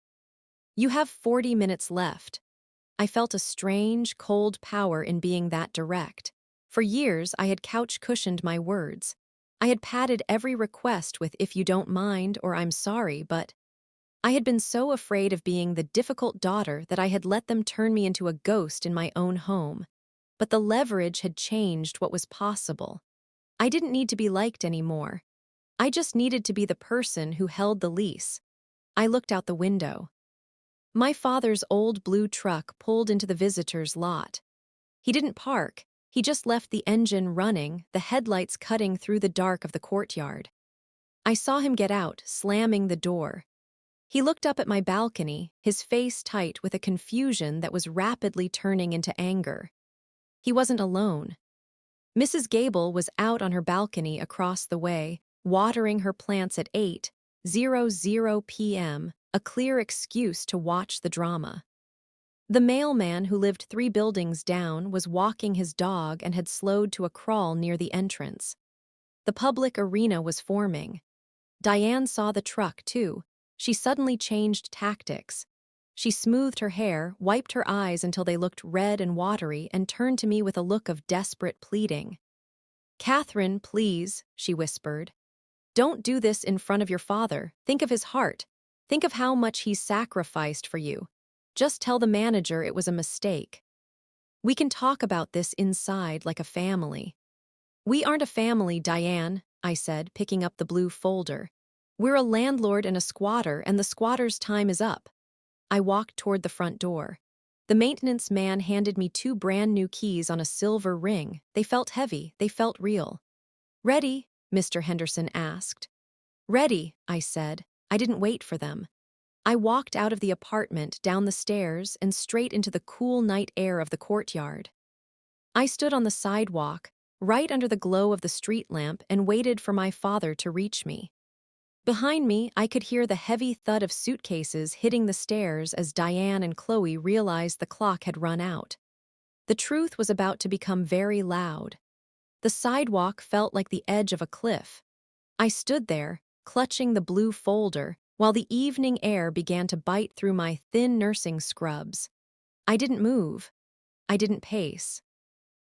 "You have 40 minutes left." I felt a strange, cold power in being that direct. For years, I had couch-cushioned my words. I had padded every request with "if you don't mind" or "I'm sorry," but I had been so afraid of being the difficult daughter that I had let them turn me into a ghost in my own home. But the leverage had changed what was possible. I didn't need to be liked anymore. I just needed to be the person who held the lease. I looked out the window. My father's old blue truck pulled into the visitor's lot. He didn't park. He just left the engine running, the headlights cutting through the dark of the courtyard. I saw him get out, slamming the door. He looked up at my balcony, his face tight with a confusion that was rapidly turning into anger. He wasn't alone. Mrs. Gable was out on her balcony across the way, watering her plants at 8:00 p.m., a clear excuse to watch the drama. The mailman who lived 3 buildings down was walking his dog and had slowed to a crawl near the entrance. The public arena was forming. Diane saw the truck, too. She suddenly changed tactics. She smoothed her hair, wiped her eyes until they looked red and watery, and turned to me with a look of desperate pleading. "Catherine, please," she whispered. "Don't do this in front of your father. Think of his heart. Think of how much he's sacrificed for you. Just tell the manager it was a mistake. We can talk about this inside like a family." "We aren't a family, Diane," I said, picking up the blue folder. "We're a landlord and a squatter, and the squatter's time is up." I walked toward the front door. The maintenance man handed me 2 brand-new keys on a silver ring. They felt heavy, they felt real. "Ready?" Mr. Henderson asked. "Ready," I said. I didn't wait for them. I walked out of the apartment, down the stairs, and straight into the cool night air of the courtyard. I stood on the sidewalk, right under the glow of the street lamp, and waited for my father to reach me. Behind me, I could hear the heavy thud of suitcases hitting the stairs as Diane and Chloe realized the clock had run out. The truth was about to become very loud. The sidewalk felt like the edge of a cliff. I stood there, clutching the blue folder, while the evening air began to bite through my thin nursing scrubs. I didn't move. I didn't pace.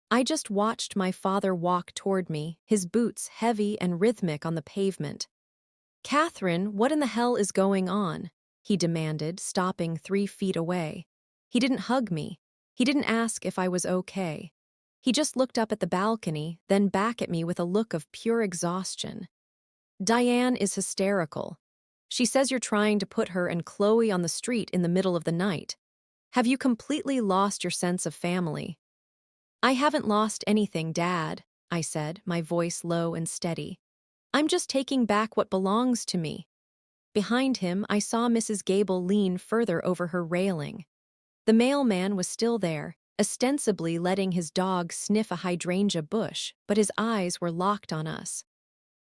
I just watched my father walk toward me, his boots heavy and rhythmic on the pavement. "Catherine, what in the hell is going on?" he demanded, stopping 3 feet away. He didn't hug me. He didn't ask if I was okay. He just looked up at the balcony, then back at me with a look of pure exhaustion. "Diane is hysterical. She says you're trying to put her and Chloe on the street in the middle of the night. Have you completely lost your sense of family?" "I haven't lost anything, Dad," I said, my voice low and steady. "I'm just taking back what belongs to me." Behind him, I saw Mrs. Gable lean further over her railing. The mailman was still there, ostensibly letting his dog sniff a hydrangea bush, but his eyes were locked on us.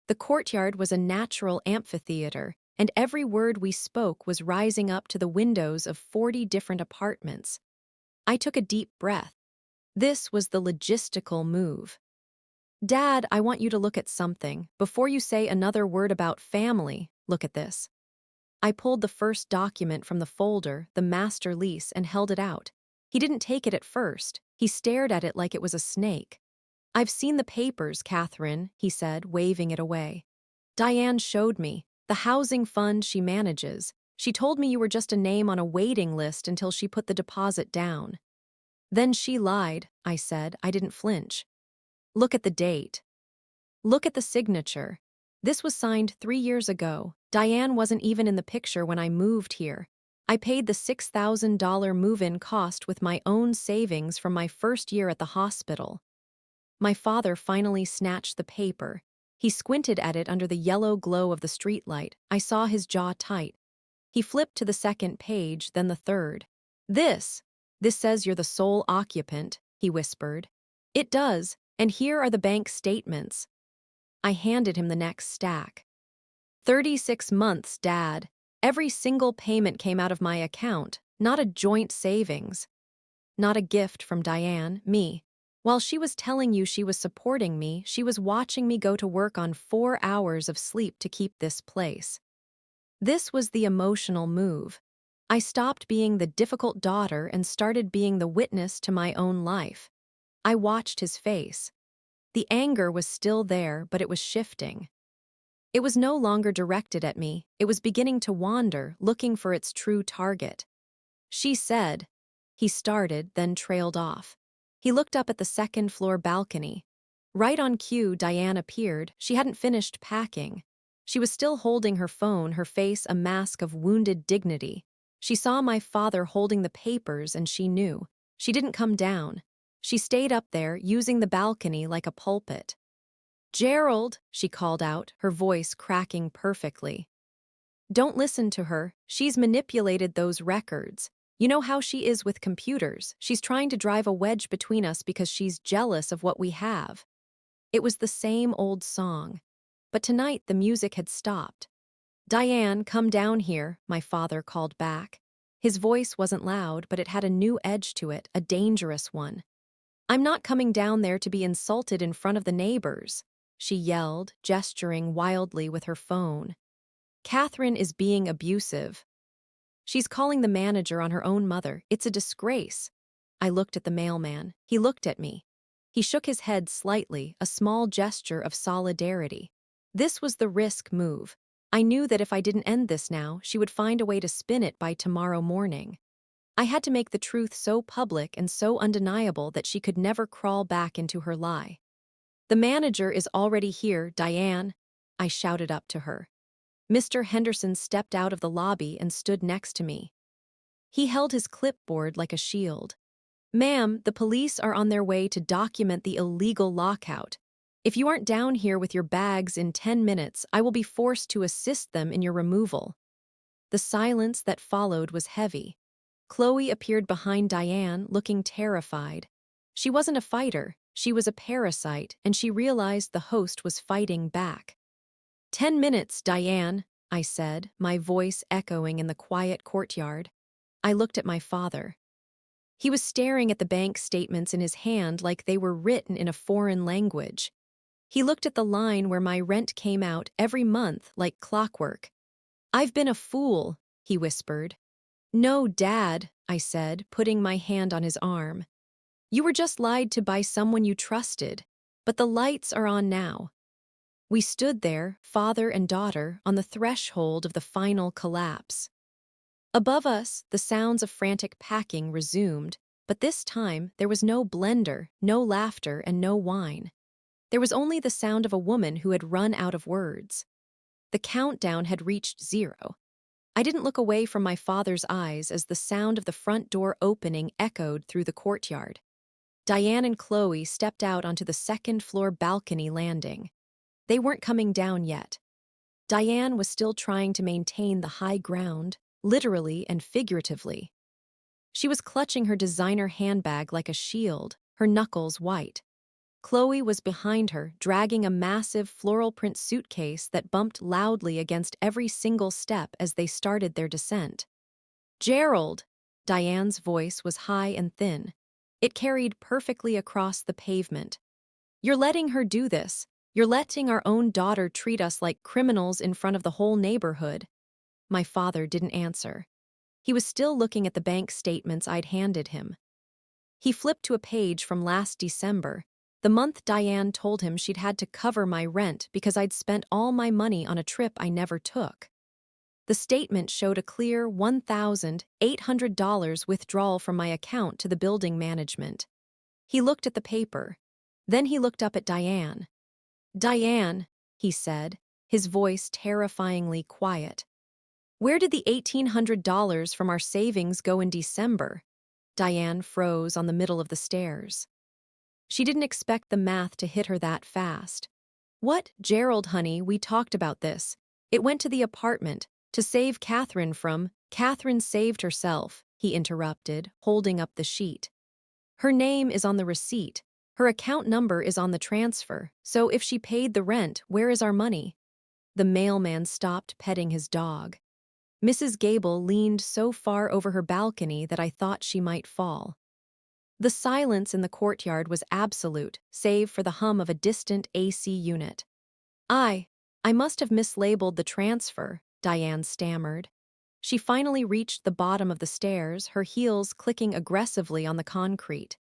The courtyard was a natural amphitheater, and every word we spoke was rising up to the windows of 40 different apartments. I took a deep breath. This was the logistical move. "Dad, I want you to look at something. Before you say another word about family, look at this." I pulled the first document from the folder, the master lease, and held it out. He didn't take it at first. He stared at it like it was a snake. "I've seen the papers, Catherine," he said, waving it away. "Diane showed me. The housing fund she manages. She told me you were just a name on a waiting list until she put the deposit down." "Then she lied," I said. I didn't flinch. "Look at the date. Look at the signature. This was signed 3 years ago. Diane wasn't even in the picture when I moved here. I paid the $6,000 move-in cost with my own savings from my first year at the hospital." My father finally snatched the paper. He squinted at it under the yellow glow of the streetlight. I saw his jaw tight. He flipped to the second page, then the third. This says you're the sole occupant," he whispered. "It does, and here are the bank statements." I handed him the next stack. 36 months, Dad. Every single payment came out of my account, not a joint savings. Not a gift from Diane, me. While she was telling you she was supporting me, she was watching me go to work on 4 hours of sleep to keep this place. This was the emotional move. I stopped being the difficult daughter and started being the witness to my own life. I watched his face. The anger was still there, but it was shifting. It was no longer directed at me. It was beginning to wander, looking for its true target. "She said," he started, then trailed off. He looked up at the second-floor balcony. Right on cue, Diane appeared. She hadn't finished packing. She was still holding her phone, her face a mask of wounded dignity. She saw my father holding the papers and she knew. She didn't come down. She stayed up there, using the balcony like a pulpit. "Gerald," she called out, her voice cracking perfectly. "Don't listen to her. She's manipulated those records. You know how she is with computers. She's trying to drive a wedge between us because she's jealous of what we have." It was the same old song. But tonight the music had stopped. "Diane, come down here," my father called back. His voice wasn't loud, but it had a new edge to it, a dangerous one. "I'm not coming down there to be insulted in front of the neighbors," she yelled, gesturing wildly with her phone. "Catherine is being abusive. She's calling the manager on her own mother. It's a disgrace." I looked at the mailman. He looked at me. He shook his head slightly, a small gesture of solidarity. This was the risk move. I knew that if I didn't end this now, she would find a way to spin it by tomorrow morning. I had to make the truth so public and so undeniable that she could never crawl back into her lie. "The manager is already here, Diane," I shouted up to her. Mr. Henderson stepped out of the lobby and stood next to me. He held his clipboard like a shield. "Ma'am, the police are on their way to document the illegal lockout. If you aren't down here with your bags in 10 minutes, I will be forced to assist them in your removal." The silence that followed was heavy. Chloe appeared behind Diane, looking terrified. She wasn't a fighter, she was a parasite, and she realized the host was fighting back. "10 minutes, Diane," I said, my voice echoing in the quiet courtyard. I looked at my father. He was staring at the bank statements in his hand like they were written in a foreign language. He looked at the line where my rent came out every month like clockwork. "I've been a fool," he whispered. "No, Dad," I said, putting my hand on his arm. "You were just lied to by someone you trusted. But the lights are on now." We stood there, father and daughter, on the threshold of the final collapse. Above us, the sounds of frantic packing resumed, but this time there was no blender, no laughter, and no wine. There was only the sound of a woman who had run out of words. The countdown had reached 0. I didn't look away from my father's eyes as the sound of the front door opening echoed through the courtyard. Diane and Chloe stepped out onto the second-floor balcony landing. They weren't coming down yet. Diane was still trying to maintain the high ground, literally and figuratively. She was clutching her designer handbag like a shield, her knuckles white. Chloe was behind her, dragging a massive floral print suitcase that bumped loudly against every single step as they started their descent. "Gerald!" Diane's voice was high and thin. It carried perfectly across the pavement. "You're letting her do this. You're letting our own daughter treat us like criminals in front of the whole neighborhood." My father didn't answer. He was still looking at the bank statements I'd handed him. He flipped to a page from last December, the month Diane told him she'd had to cover my rent because I'd spent all my money on a trip I never took. The statement showed a clear $1,800 withdrawal from my account to the building management. He looked at the paper. Then he looked up at Diane. "Diane," he said, his voice terrifyingly quiet. "Where did the $1,800 from our savings go in December?" Diane froze on the middle of the stairs. She didn't expect the math to hit her that fast. "What, Gerald, honey, we talked about this. It went to the apartment, to save Catherine from—" "Catherine saved herself," he interrupted, holding up the sheet. "Her name is on the receipt. Her account number is on the transfer. So if she paid the rent, where is our money?" The mailman stopped petting his dog. Mrs. Gable leaned so far over her balcony that I thought she might fall. The silence in the courtyard was absolute, save for the hum of a distant AC unit. I must have mislabeled the transfer," Diane stammered. She finally reached the bottom of the stairs, her heels clicking aggressively on the concrete.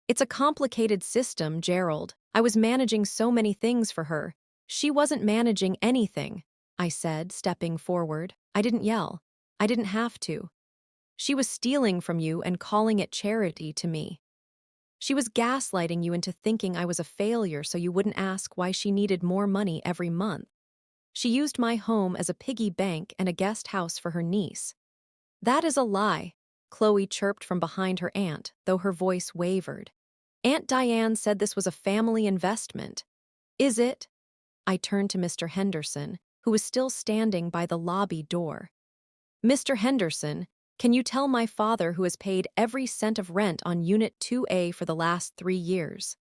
"It's a complicated system, Gerald. I was managing so many things for her. She wasn't managing anything," I said, stepping forward. I didn't yell. I didn't have to. "She was stealing from you and calling it charity to me. She was gaslighting you into thinking I was a failure so you wouldn't ask why she needed more money every month. She used my home as a piggy bank and a guest house for her niece." "That is a lie," Chloe chirped from behind her aunt, though her voice wavered. Aunt Diane said this was a family investment. Is it? I turned to Mr. Henderson, who was still standing by the lobby door. Mr. Henderson, can you tell my father who has paid every cent of rent on Unit 2A for the last 3 years?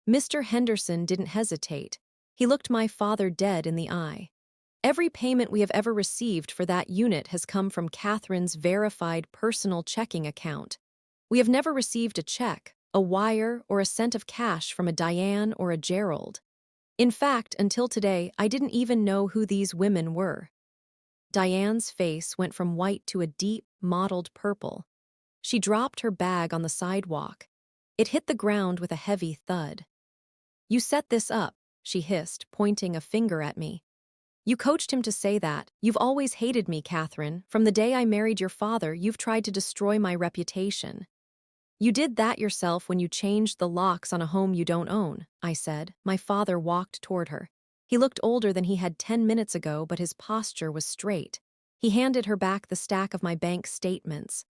Mr. Henderson didn't hesitate. He looked my father dead in the eye. Every payment we have ever received for that unit has come from Catherine's verified personal checking account. We have never received a check, a wire, or a cent of cash from a Diane or a Gerald. In fact, until today, I didn't even know who these women were. Diane's face went from white to a deep, mottled purple. She dropped her bag on the sidewalk. It hit the ground with a heavy thud. You set this up, she hissed, pointing a finger at me. You coached him to say that. You've always hated me, Catherine. From the day I married your father, you've tried to destroy my reputation. You did that yourself when you changed the locks on a home you don't own, I said. My father walked toward her. He looked older than he had 10 minutes ago, but his posture was straight. He handed her back the stack of my bank statements.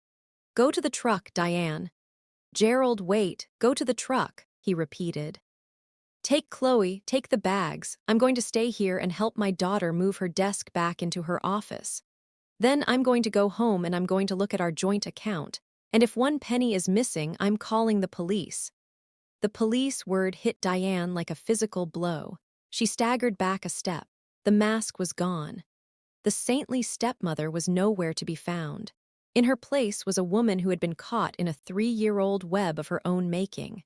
Go to the truck, Diane. Gerald, wait, go to the truck, he repeated. Take Chloe, take the bags. I'm going to stay here and help my daughter move her desk back into her office. Then I'm going to go home and I'm going to look at our joint account. And if one penny is missing, I'm calling the police. The police word hit Diane like a physical blow. She staggered back a step. The mask was gone. The saintly stepmother was nowhere to be found. In her place was a woman who had been caught in a 3-year-old web of her own making.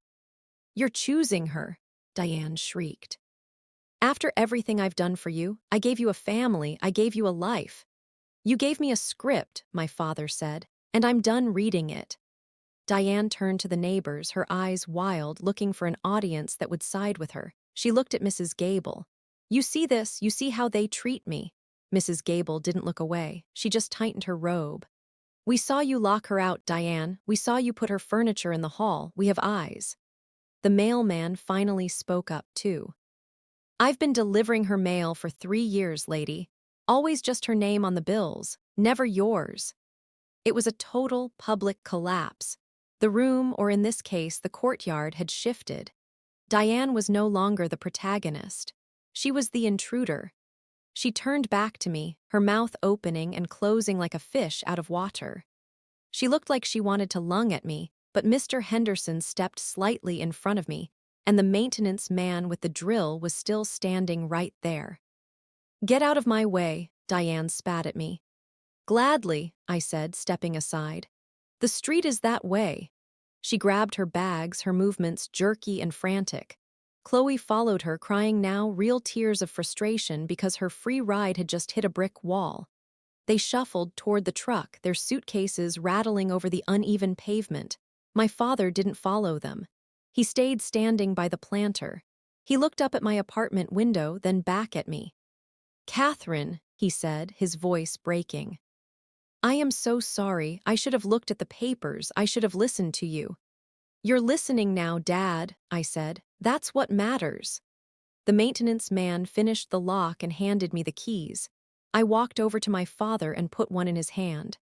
You're choosing her, Diane shrieked. After everything I've done for you, I gave you a family, I gave you a life. You gave me a script, my father said, and I'm done reading it. Diane turned to the neighbors, her eyes wild, looking for an audience that would side with her. She looked at Mrs. Gable. You see this, you see how they treat me. Mrs. Gable didn't look away. She just tightened her robe. We saw you lock her out, Diane. We saw you put her furniture in the hall. We have eyes. The mailman finally spoke up, too. I've been delivering her mail for 3 years, lady. Always just her name on the bills, never yours. It was a total public collapse. The room, or in this case, the courtyard, had shifted. Diane was no longer the protagonist. She was the intruder. She turned back to me, her mouth opening and closing like a fish out of water. She looked like she wanted to lung at me, but Mr. Henderson stepped slightly in front of me, and the maintenance man with the drill was still standing right there. Get out of my way, Diane spat at me. Gladly, I said, stepping aside. The street is that way. She grabbed her bags, her movements jerky and frantic. Chloe followed her, crying now real tears of frustration because her free ride had just hit a brick wall. They shuffled toward the truck, their suitcases rattling over the uneven pavement. My father didn't follow them. He stayed standing by the planter. He looked up at my apartment window, then back at me. Catherine, he said, his voice breaking. I am so sorry. I should have looked at the papers. I should have listened to you. You're listening now, Dad, I said. That's what matters. The maintenance man finished the lock and handed me the keys. I walked over to my father and put one in his hand.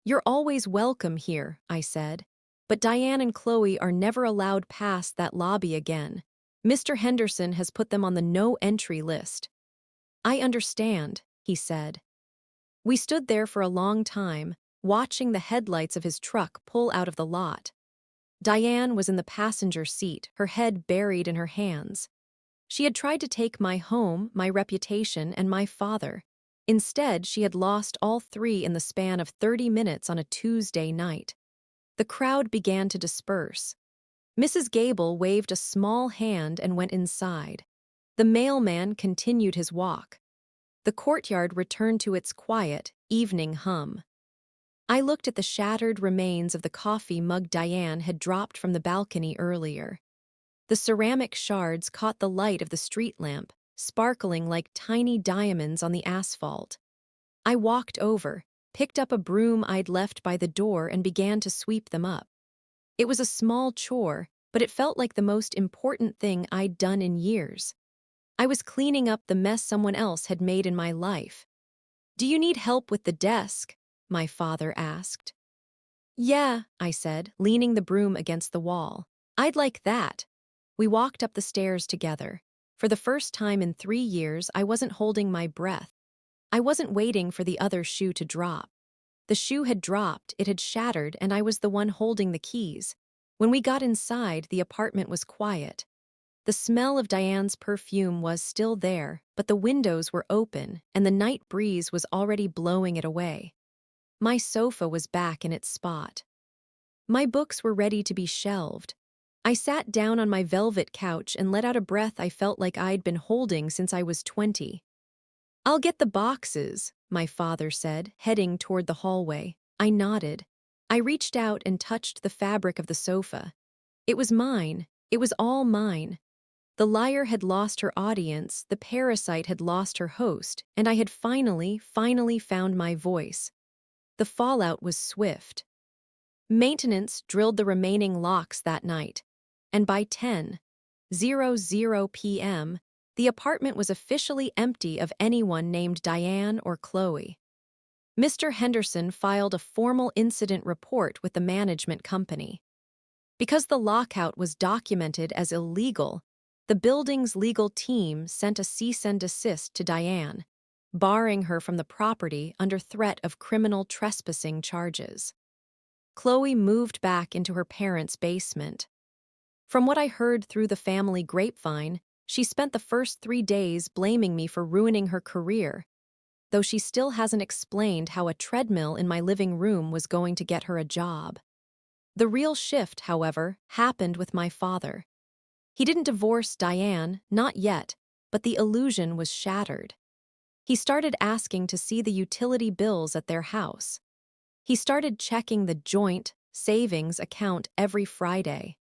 You're always welcome here, I said. But Diane and Chloe are never allowed past that lobby again. Mr. Henderson has put them on the no-entry list. I understand, he said. We stood there for a long time, watching the headlights of his truck pull out of the lot. Diane was in the passenger seat, her head buried in her hands. She had tried to take my home, my reputation, and my father. Instead, she had lost all three in the span of 30 minutes on a Tuesday night. The crowd began to disperse. Mrs. Gable waved a small hand and went inside. The mailman continued his walk. The courtyard returned to its quiet, evening hum. I looked at the shattered remains of the coffee mug Diane had dropped from the balcony earlier. The ceramic shards caught the light of the street lamp, sparkling like tiny diamonds on the asphalt. I walked over, picked up a broom I'd left by the door and began to sweep them up. It was a small chore, but it felt like the most important thing I'd done in years. I was cleaning up the mess someone else had made in my life. Do you need help with the desk? My father asked. Yeah, I said, leaning the broom against the wall. I'd like that. We walked up the stairs together. For the first time in 3 years, I wasn't holding my breath. I wasn't waiting for the other shoe to drop. The shoe had dropped, it had shattered, and I was the one holding the keys. When we got inside, the apartment was quiet. The smell of Diane's perfume was still there, but the windows were open, and the night breeze was already blowing it away. My sofa was back in its spot. My books were ready to be shelved. I sat down on my velvet couch and let out a breath I felt like I'd been holding since I was 20. "I'll get the boxes," my father said, heading toward the hallway. I nodded. I reached out and touched the fabric of the sofa. It was mine. It was all mine. The liar had lost her audience, the parasite had lost her host, and I had finally found my voice. The fallout was swift. Maintenance drilled the remaining locks that night, and by 10:00 p.m., the apartment was officially empty of anyone named Diane or Chloe. Mr. Henderson filed a formal incident report with the management company. Because the lockout was documented as illegal, the building's legal team sent a cease and desist to Diane, barring her from the property under threat of criminal trespassing charges. Chloe moved back into her parents' basement. From what I heard through the family grapevine, she spent the first 3 days blaming me for ruining her career, though she still hasn't explained how a treadmill in my living room was going to get her a job. The real shift, however, happened with my father. He didn't divorce Diane, not yet, but the illusion was shattered. He started asking to see the utility bills at their house. He started checking the joint savings account every Friday.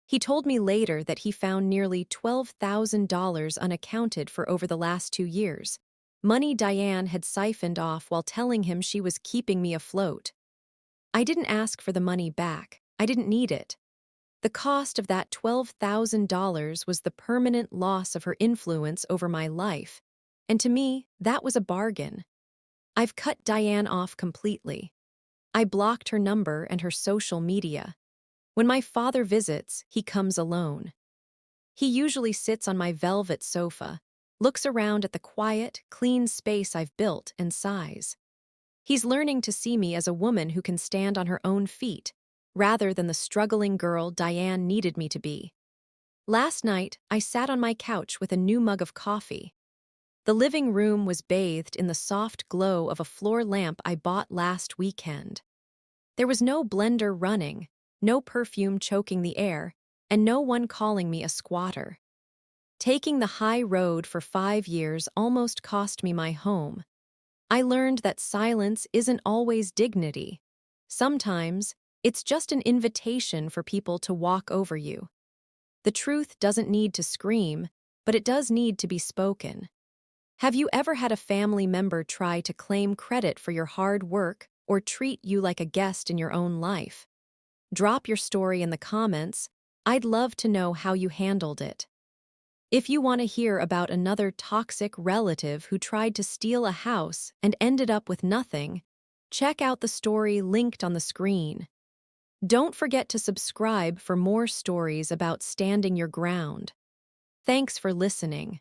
He told me later that he found nearly $12,000 unaccounted for over the last 2 years, money Diane had siphoned off while telling him she was keeping me afloat. I didn't ask for the money back. I didn't need it. The cost of that $12,000 was the permanent loss of her influence over my life, and to me, that was a bargain. I've cut Diane off completely. I blocked her number and her social media. When my father visits, he comes alone. He usually sits on my velvet sofa, looks around at the quiet, clean space I've built, and sighs. He's learning to see me as a woman who can stand on her own feet, rather than the struggling girl Diane needed me to be. Last night, I sat on my couch with a new mug of coffee. The living room was bathed in the soft glow of a floor lamp I bought last weekend. There was no blender running, no perfume choking the air, and no one calling me a squatter. Taking the high road for 5 years almost cost me my home. I learned that silence isn't always dignity. Sometimes, it's just an invitation for people to walk over you. The truth doesn't need to scream, but it does need to be spoken. Have you ever had a family member try to claim credit for your hard work or treat you like a guest in your own life? Drop your story in the comments. I'd love to know how you handled it. If you want to hear about another toxic relative who tried to steal a house and ended up with nothing, check out the story linked on the screen. Don't forget to subscribe for more stories about standing your ground. Thanks for listening.